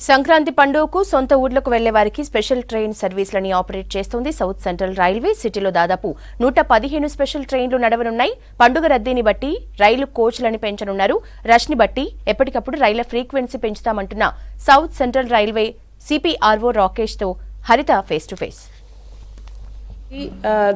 సంక్రాంతి పండుగకు సొంత ఊర్లకు వెళ్లే వారికి స్పెషల్ ట్రైన్ సర్వీసులని ఆపరేట్ చేస్తోంది సౌత్ సెంట్రల్ రైల్వే. సిటీలో దాదాపు 115 స్పెషల్ ట్రైన్లు నడవనున్నాయి. పండుగ రద్దీని బట్టి రైలు కోచ్లని పెంచనున్నారు. రష్ ని బట్టి ఎప్పటికప్పుడు రైళ్ల ఫ్రీక్వెన్సీ పెంచుతామంటున్న south central railway CPRO Rakesh తో హరిత ఫేస్ టు ఫేస్.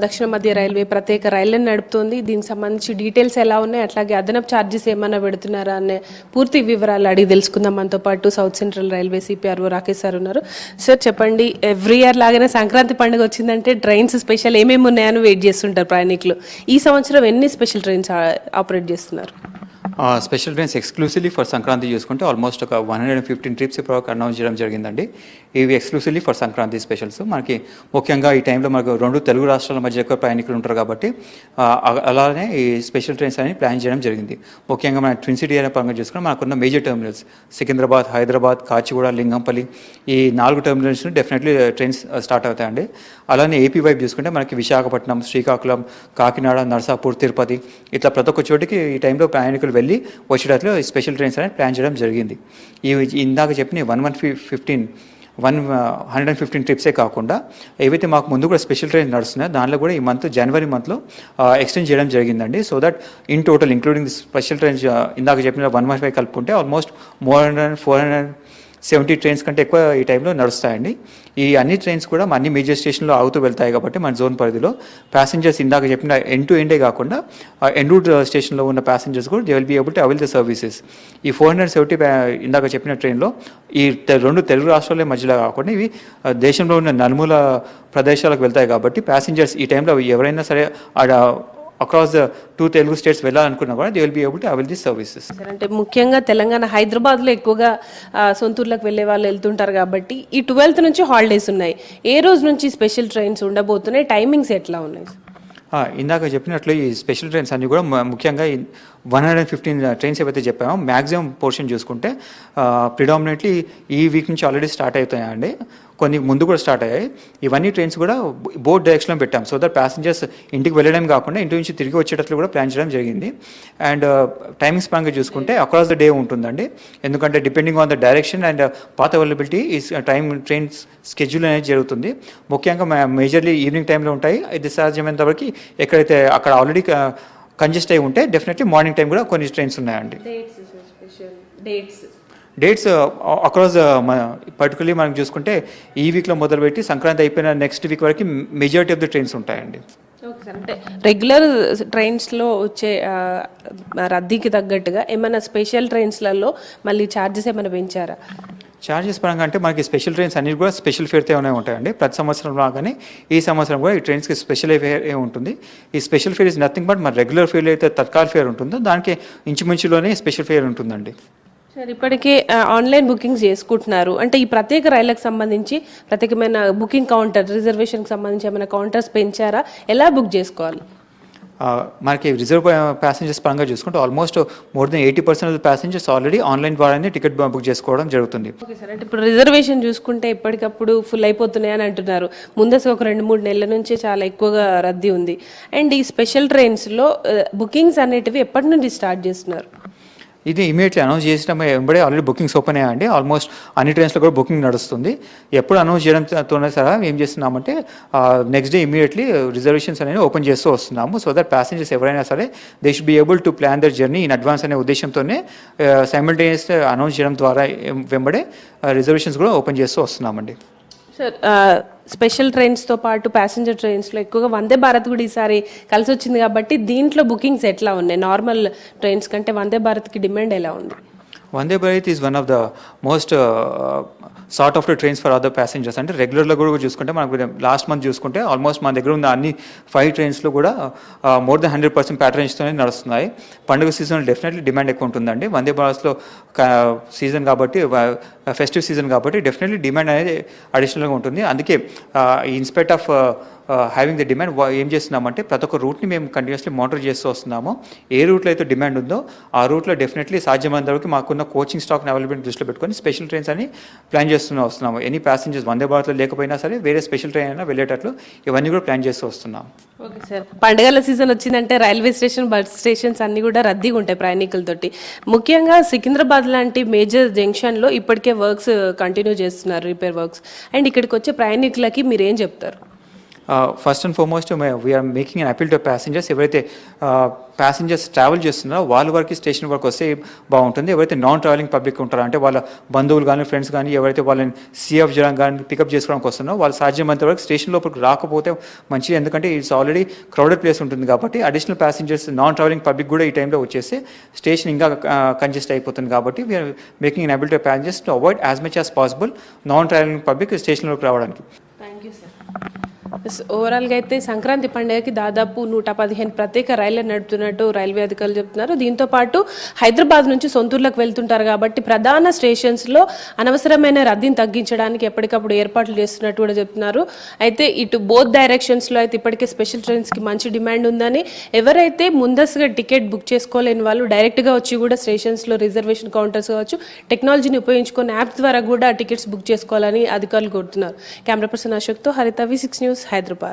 దక్షిణ మధ్య రైల్వే ప్రత్యేక రైళ్లను నడుపుతోంది. దీనికి సంబంధించి డీటెయిల్స్ ఎలా ఉన్నాయి, అట్లాగే అదనపు ఛార్జెస్ ఏమన్నా పెడుతున్నారా అనే పూర్తి వివరాలు అడిగి తెలుసుకుందాం. మనతో పాటు south central railway CPRO Rakesh sir ఉన్నారు. సార్ చెప్పండి, ఎవ్రీ ఇయర్ లాగానే సంక్రాంతి పండుగ వచ్చిందంటే ట్రైన్స్ స్పెషల్ ఏమేమి ఉన్నాయని వెయిట్ చేస్తుంటారు ప్రయాణికులు. ఈ సంవత్సరం ఎన్ని స్పెషల్ ట్రైన్స్ ఆపరేట్ చేస్తున్నారు? Special trains exclusively for Sankranti చూసుకుంటే ఆల్మోస్ట్ ఒక 115 ట్రిప్స్ ఇప్పుడు అనౌన్స్ చేయడం జరిగిందండి. ఇవి ఎక్స్క్లూసివ్లీ ఫర్ సంక్రాంతి స్పెషల్స్. మనకి ముఖ్యంగా ఈ టైంలో మనకు 2 తెలుగు రాష్ట్రాల మధ్య ఎక్కువ ప్రయాణికులు ఉంటారు కాబట్టి అలానే ఈ స్పెషల్ ట్రైన్స్ అని ప్లాన్ చేయడం జరిగింది. ముఖ్యంగా మన ట్విన్ సిటీ అనే పరంగా చూసుకుంటే మనకున్న మేజర్ టెర్మినల్స్ సికింద్రాబాద్, హైదరాబాద్, కాచిగూడ, లింగంపల్లి ఈ 4 టెర్మినల్స్ డెఫినెట్లీ ట్రైన్స్ స్టార్ట్ అవుతాయండి. అలానే ఏపీ వైపు చూసుకుంటే మనకి విశాఖపట్నం, శ్రీకాకుళం, కాకినాడ, నర్సాపూర్, తిరుపతి ఇట్లా ప్రతి ఒక్క చోటికి ఈ టైంలో ప్రయాణికులు వెళ్ళి వచ్చేటట్లు స్పెషల్ ట్రైన్స్ అనేది ప్లాన్ చేయడం జరిగింది. ఇందాక చెప్పిన 115 ట్రిప్సే కాకుండా ఏవైతే మాకు ముందు కూడా స్పెషల్ ట్రైన్స్ నడుస్తున్నాయో దానిలో కూడా ఈ జనవరి మంత్లో ఎక్స్టెండ్ చేయడం జరిగిందండి. So that in total including the special trains ఇందాక చెప్పిన 115 కలుపుకుంటే ఆల్మోస్ట్ 470 ట్రైన్స్ కంటే ఎక్కువ ఈ టైంలో నడుస్తాయండి. ఈ అన్ని ట్రైన్స్ కూడా అన్ని మేజర్ స్టేషన్లో ఆగుతూ వెళ్తాయి కాబట్టి మన జోన్ పరిధిలో ప్యాసింజర్స్ ఇందాక చెప్పిన ఎండ్ టు ఎండే కాకుండా ఎండ్ రూట్ స్టేషన్లో ఉన్న ప్యాసింజర్స్ కూడా they will be able to avail the services. ఈ 470 ఇందాక చెప్పిన ట్రైన్లో ఈ 2 తెలుగు రాష్ట్రాల మధ్యలో కాకుండా ఇవి దేశంలో ఉన్న నలుమూల ప్రదేశాలకు వెళ్తాయి కాబట్టి ప్యాసింజర్స్ ఈ టైంలో ఎవరైనా సరే అక్రాస్ ద 2 తెలుగు స్టేట్స్ వెళ్ళాలనుకున్నా కూడా they will be able to avail this services. అంటే ముఖ్యంగా తెలంగాణ హైదరాబాద్లో ఎక్కువగా సొంతూర్లకు వెళ్ళే వాళ్ళు వెళ్తుంటారు కాబట్టి ఈ 12th నుంచి హాలిడేస్ ఉన్నాయి. ఏ రోజు నుంచి స్పెషల్ ట్రైన్స్ ఉండబోతున్నాయి, టైమింగ్స్ ఎట్లా ఉన్నాయి? ఇందాక చెప్పినట్లు ఈ స్పెషల్ ట్రైన్స్ అన్నీ కూడా ముఖ్యంగా 115 ట్రైన్స్ ఏవైతే చెప్పామో మ్యాక్సిమం పోర్షన్ చూసుకుంటే ప్రిడామినెంట్లీ ఈ వీక్ నుంచి ఆల్రెడీ స్టార్ట్ అవుతాయండి. కొన్ని ముందు కూడా స్టార్ట్ అయ్యాయి. ఇవన్నీ ట్రైన్స్ కూడా బోత్ డైరెక్షన్లో పెట్టాం. సో దట్ ప్యాసింజర్స్ ఇంటికి వెళ్ళడం కాకుండా ఇంటి నుంచి తిరిగి వచ్చేటట్లు కూడా ప్లాన్ చేయడం జరిగింది. అండ్ టైమింగ్స్ పరంగా చూసుకుంటే అక్రాస్ ద డే ఉంటుందండి. ఎందుకంటే depending on the direction and path availability ఈ ట్రైన్స్ స్కెడ్యూల్ అనేది జరుగుతుంది. ముఖ్యంగా మేజర్లీ ఈవినింగ్ టైంలో ఉంటాయి. ఇది సాధ్యమైనంత వరకు ఎక్కడైతే అక్కడ ఆల్రెడీ కంజెస్ట్ అయి ఉంటే డెఫినెట్లీ మార్నింగ్ టైం కూడా కొన్ని ట్రైన్స్ ఉన్నాయండి. డేట్స్ అక్రాస్ పర్టికులర్లీ మనం చూసుకుంటే ఈ వీక్లో మొదలుపెట్టి సంక్రాంతి అయిపోయిన నెక్స్ట్ వీక్ వరకు మెజారిటీ ఆఫ్ ద ట్రైన్స్ ఉంటాయండి. ఓకే సార్, అంటే రెగ్యులర్ ట్రైన్స్లో వచ్చే రద్దీకి తగ్గట్టుగా ఏమైనా స్పెషల్ ట్రైన్స్లలో మళ్ళీ ఛార్జెస్ ఏమైనా పెంచారా? ఛార్జెస్ పరంగా అంటే మనకి స్పెషల్ ట్రైన్స్ అన్ని కూడా స్పెషల్ ఫేర్తో ఉంటాయండి. ప్రతి సంవత్సరం లాగానే ఈ సంవత్సరం కూడా ఈ ట్రైన్స్కి స్పెషల్ ఫేర్ ఉంటుంది. ఈ special fair is nothing but మన రెగ్యులర్ ఫేర్ అయితే తత్కాల్ ఫేర్ ఉంటుందో దానికి ఇంచుమించులోనే స్పెషల్ ఫేర్ ఉంటుందండి. సార్, ఇప్పటికే ఆన్లైన్ బుకింగ్స్ చేసుకుంటున్నారు అంటే ఈ ప్రత్యేక రైళ్లకు సంబంధించి ప్రత్యేకమైన బుకింగ్ కౌంటర్, రిజర్వేషన్కి సంబంధించి ఏమైనా కౌంటర్స్ పెంచారా? ఎలా బుక్ చేసుకోవాలి? మనకి రిజర్వ్ ప్యాసింజర్స్ పరంగా చూసుకుంటే almost more than 80% of passengers already online ద్వారానే టికెట్ బుక్ చేసుకోవడం జరుగుతుంది. ఓకే సార్, అంటే ఇప్పుడు రిజర్వేషన్ చూసుకుంటే ఎప్పటికప్పుడు ఫుల్ అయిపోతున్నాయి అని అంటున్నారు. ముందస్తు ఒక 2-3 నెలల నుంచి చాలా ఎక్కువగా రద్దీ ఉంది. అండ్ ఈ స్పెషల్ ట్రైన్స్లో బుకింగ్స్ అనేటివి ఎప్పటి నుండి స్టార్ట్ చేస్తున్నారు? ఇది ఇమీడియట్లీ అనౌన్స్ చేసిన వెంబడే ఆల్రెడీ బుకింగ్స్ ఓపెన్ అయ్యాయండి. ఆల్మోస్ట్ అన్ని ట్రైన్స్లో కూడా బుకింగ్ నడుస్తుంది. ఎప్పుడు అనౌన్స్ చేయడంతోనే సరే ఏం చేస్తున్నామంటే నెక్స్ట్ డే ఇమీడియట్లీ రిజర్వేషన్స్ అనేవి ఓపెన్ చేస్తూ వస్తున్నాము. సో దట్ ప్యాసింజర్స్ ఎవరైనా సరే they should be able to plan their journey in advance అనే ఉద్దేశంతోనే సైమల్టేనియస్ అనౌన్స్ చేయడం ద్వారా వెంబడే రిజర్వేషన్స్ కూడా ఓపెన్ చేస్తూ వస్తున్నామండి. సార్, స్పెషల్ ట్రైన్స్తో పాటు ప్యాసింజర్ ట్రైన్స్లో ఎక్కువగా వందే భారత్ కూడా ఈసారి కలిసి వచ్చింది కాబట్టి దీంట్లో బుకింగ్స్ ఎట్లా ఉన్నాయి? నార్మల్ ట్రైన్స్ కంటే వందే భారత్కి డిమాండ్ ఎలా ఉంది? Vande Bharat is one of the most sort of the trains for other passengers. అంటే రెగ్యులర్లో కూడా చూసుకుంటే మనకు లాస్ట్ మంత్ చూసుకుంటే ఆల్మోస్ట్ మన దగ్గర ఉన్న అన్ని 5 ట్రైన్స్లో కూడా మోర్ దెన్ 100% ప్యాటర్న్స్తోనే నడుస్తున్నాయి. పండుగ సీజన్లో డెఫినెట్లీ డిమాండ్ ఎక్కువ ఉంటుందండి. వందే భారత్లో సీజన్ కాబట్టి ఫెస్టివ్ సీజన్ కాబట్టి డెఫినెట్లీ డిమాండ్ అనేది అడిషనల్గా ఉంటుంది. అందుకే inspect of having the demand ఏం చేస్తున్నామంటే ప్రతి ఒక్క రూట్ని మేము కంటిన్యూస్లీ మానిటర్ చేస్తూ వస్తున్నాము. ఏ రూట్లో అయితే డిమాండ్ ఉందో ఆ రూట్లో డెఫినెట్లీ సాధ్యమైనంత వరకు మాకున్న కోచింగ్ స్టాక్ని అవైలబిలిటీ దృష్టిలో పెట్టుకొని స్పెషల్ ట్రైన్స్ అని ప్లాన్ వస్తున్నాము. ఎనీ ప్యాసింజర్స్ వందే భారత్లో లేకపోయినా సరే వేరే స్పెషల్ ట్రైన్ అయినా వెళ్ళేటట్లు ఇవన్నీ కూడా ప్లాన్ చేస్తూ వస్తున్నాం. ఓకే సార్, పండుగల సీజన్ వచ్చిందంటే రైల్వే స్టేషన్, బస్ స్టేషన్స్ అన్ని కూడా రద్దీగా ఉంటాయి ప్రయాణికులతోటి. ముఖ్యంగా సికింద్రాబాద్ లాంటి మేజర్ జంక్షన్లో ఇప్పటికే వర్క్స్ కంటిన్యూ చేస్తున్నారు, రిపేర్ వర్క్స్. అండ్ ఇక్కడికి వచ్చే ప్రయాణికులకి మీరు ఏం చెప్తారు? First and foremost we're making an appeal to passengers. ఎవరైతే ప్యాసింజర్స్ ట్రావెల్ చేస్తున్నారో వాళ్ళ వరకు స్టేషన్ వరకు వస్తే బాగుంటుంది. ఎవరైతే నాన్ ట్రావెలింగ్ పబ్లిక్ ఉంటారో అంటే వాళ్ళ బంధువులు కానీ ఫ్రెండ్స్ కానీ ఎవరైతే వాళ్ళని సీఎఫ్ చేయడం కానీ పికప్ చేసుకోవడానికి వస్తున్నారో వాళ్ళు సాధ్యమైనంత వరకు స్టేషన్ లోపలికి రాకపోతే మంచిది. ఎందుకంటే ఇట్స్ ఆల్రెడీ క్రౌడెడ్ ప్లేస్ ఉంటుంది కాబట్టి additional passengers non travelling public కూడా ఈ టైంలో వచ్చేస్తే స్టేషన్ ఇంకా కంజెస్ట్ అయిపోతుంది. కాబట్టి we are making an ability passengers to avoid as much as possible non travelling public స్టేషన్లోకి రావడానికి. Thank you sir. ఓవరాల్గా అయితే సంక్రాంతి పండుగకి దాదాపు 115 ప్రత్యేక రైళ్లను నడుపుతున్నట్టు రైల్వే అధికారులు చెప్తున్నారు. దీంతో పాటు హైదరాబాద్ నుంచి సొంతూర్లకు వెళ్తుంటారు కాబట్టి ప్రధాన స్టేషన్స్లో అనవసరమైన రద్దీని తగ్గించడానికి ఎప్పటికప్పుడు ఏర్పాట్లు చేస్తున్నట్టు కూడా చెప్తున్నారు. అయితే ఇటు బోత్ డైరెక్షన్స్లో అయితే ఇప్పటికే స్పెషల్ ట్రైన్స్కి మంచి డిమాండ్ ఉందని, ఎవరైతే ముందస్తుగా టికెట్ బుక్ చేసుకోలేని వాళ్ళు డైరెక్ట్గా వచ్చి కూడా స్టేషన్స్లో రిజర్వేషన్ కౌంటర్స్ కావచ్చు, టెక్నాలజీని ఉపయోగించుకొని యాప్స్ ద్వారా కూడా టికెట్స్ బుక్ చేసుకోవాలని అధికారులు కోరుతున్నారు. కెమెరా పర్సన్ అశోక్తో హరిత, V6 న్యూస్, హైదరాబాద్.